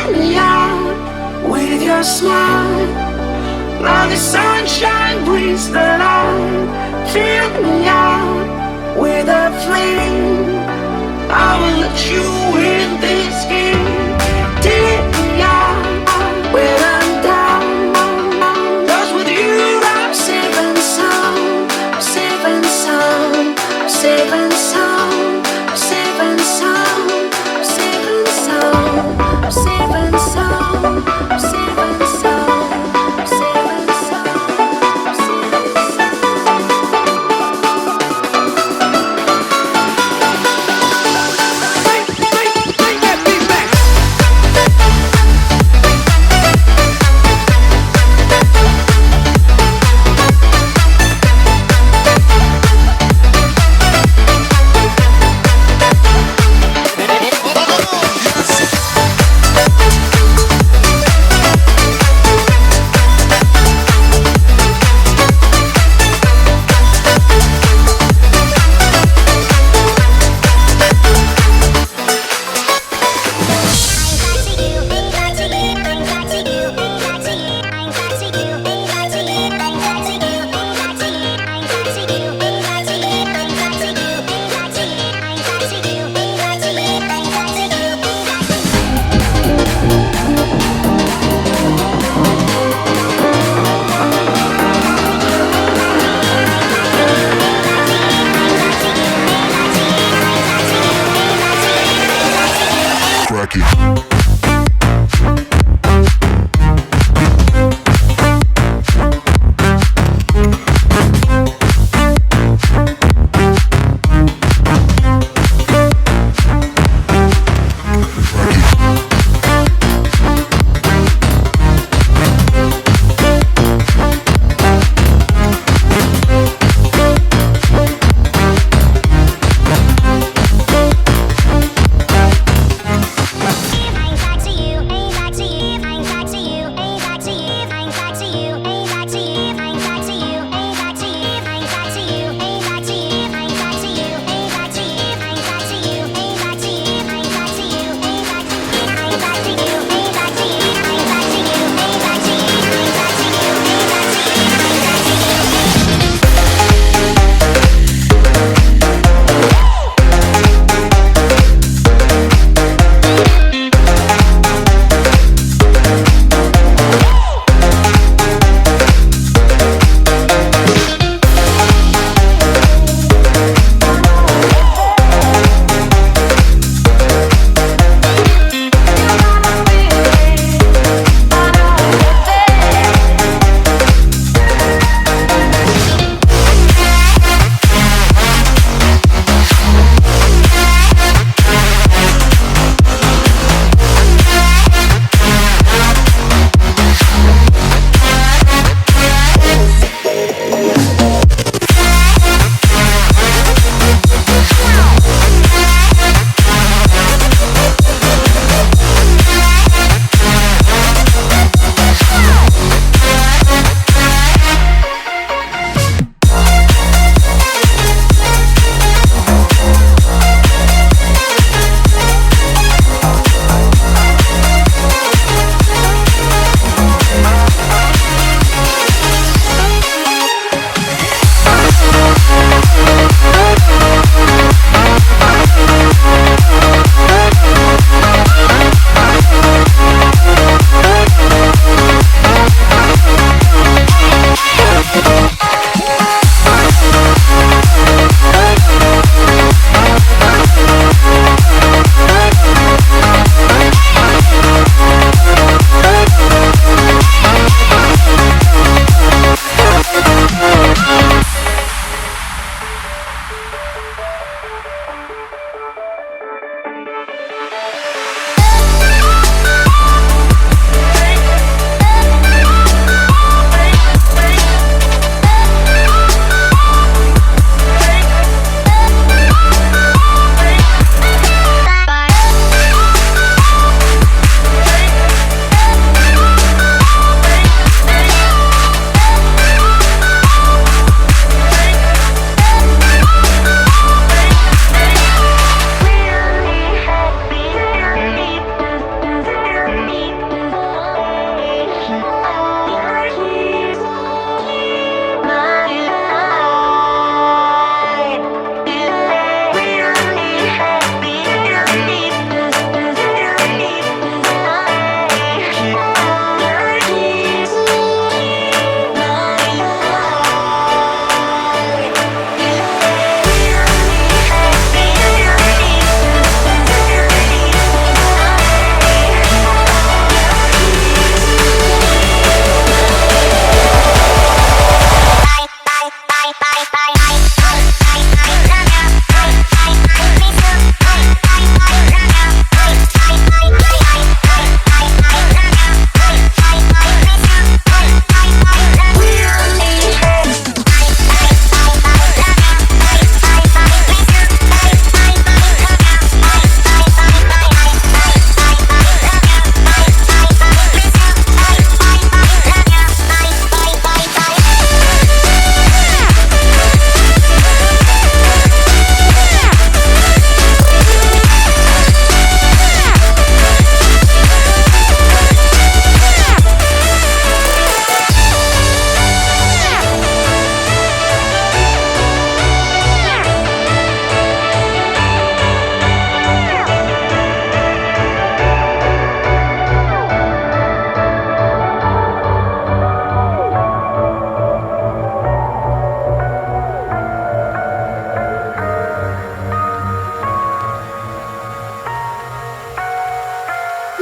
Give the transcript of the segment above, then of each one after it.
Light me up with your smile. Now the sunshine brings the light. Fill me up with a flame. I will let you in this game. Take me out when I'm down. 'Cause with you I'm safe and sound. I'm safe and sound. I'm safe and sound. I'm safe and sound. I'm safe and sound. I'm safe and sound. I'm safe and sound. I'm safe and sound. I'm safe and sound. Bring that beat back. Crack it.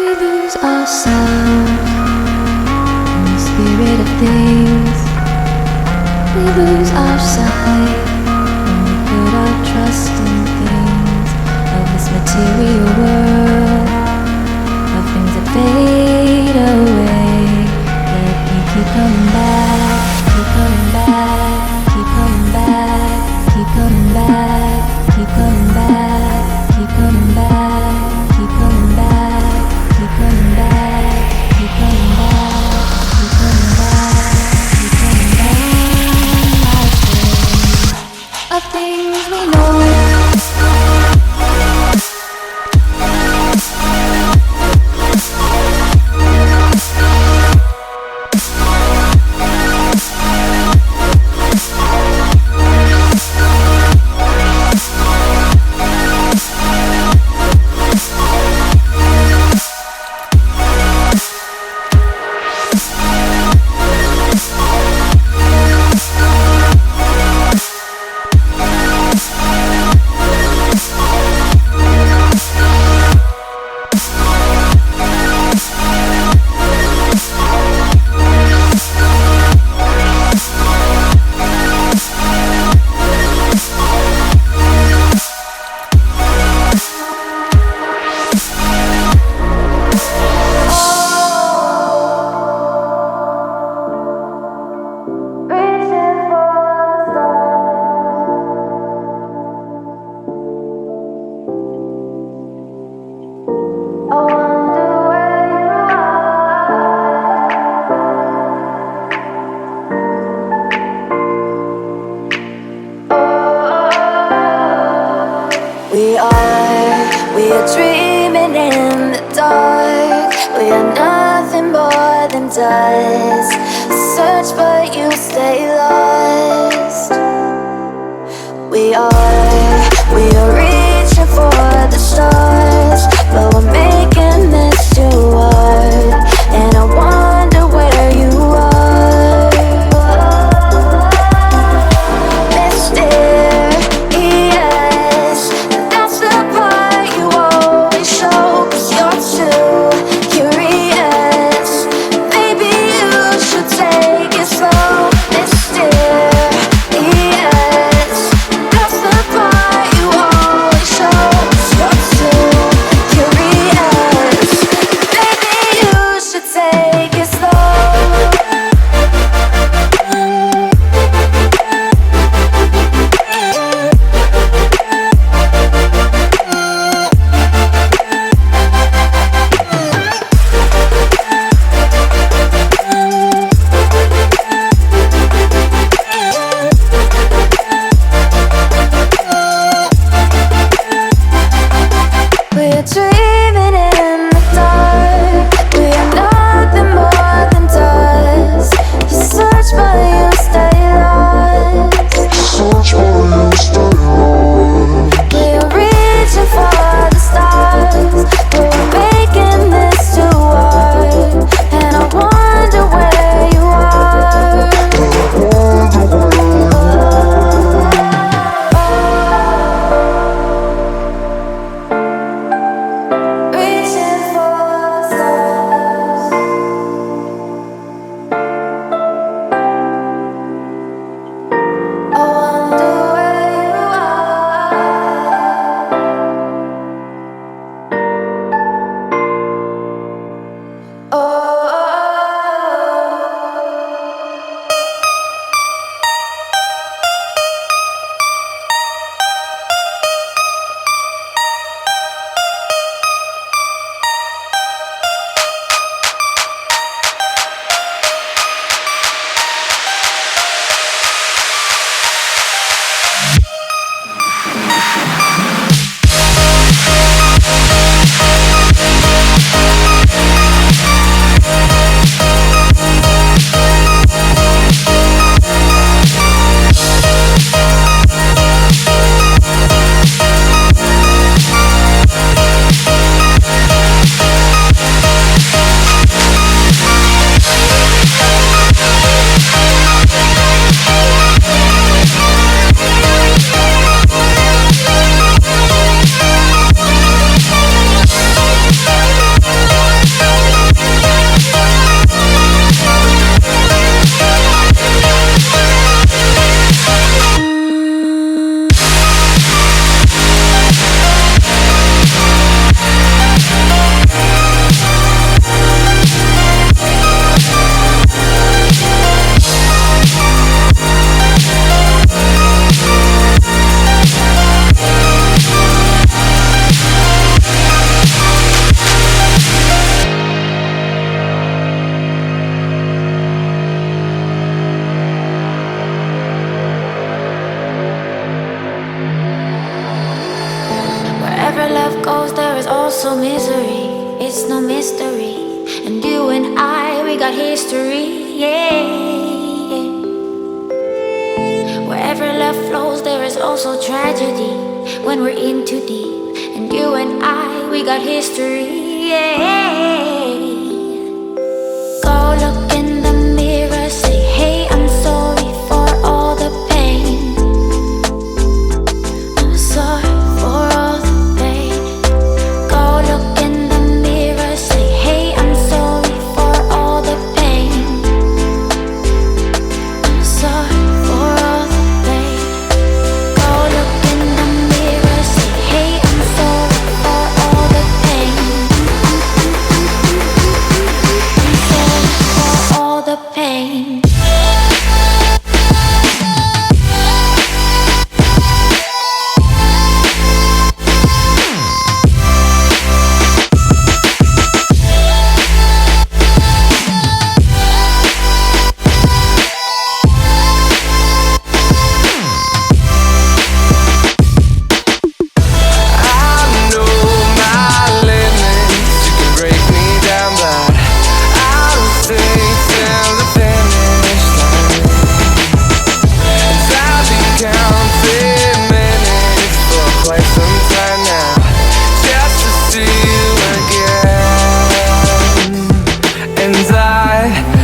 We lose ourselves in the spirit of things. We lose our sight when we put our trust in things of this material world, of things that fade away. Yet we keep coming back, keep coming back, keep coming back, keep coming back, keep coming back, keep coming back, keep coming back, keep coming back, keep coming back, keep coming back, keep coming back. Of things we know. We are dreaming in the dark. We are nothing more than dust. Search but you stay lost. We are reaching for the stars, but we're making this too hard. And I wonder where you are, mysterious. That's the part you always show, 'cause you're too curious. Maybe you got history, yeah. Wherever love flows, there is also tragedy when we're in too deep. And you and I, we got history, yeah. Go look in the mirror, say, hey, I'm sorry for all the pain. I'm sorry for all the pain. Go look in the mirror, say, hey, I'm sorry for all the pain. I'm sorry for all the pain. Go look in the mirror, say, hey, I'm sorry for all the pain. I'm sorry for all the pain.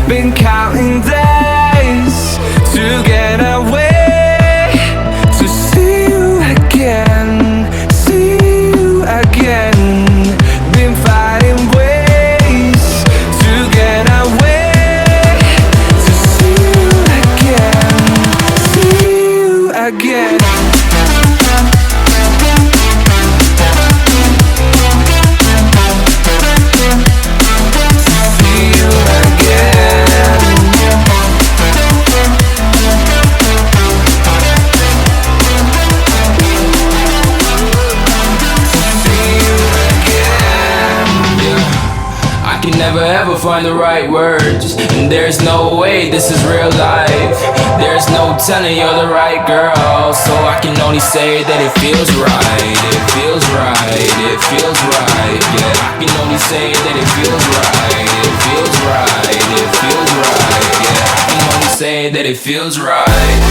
Been counting days to get away, to see you again, see you again. Been fighting ways to get away, to see you again, see you again. Never ever find the right words, and there's no way this is real life. There's no telling you're the right girl, so I can only say that it feels right. It feels right, it feels right, yeah. I can only say that it feels right. It feels right, it feels right, yeah. I can only say that it feels right.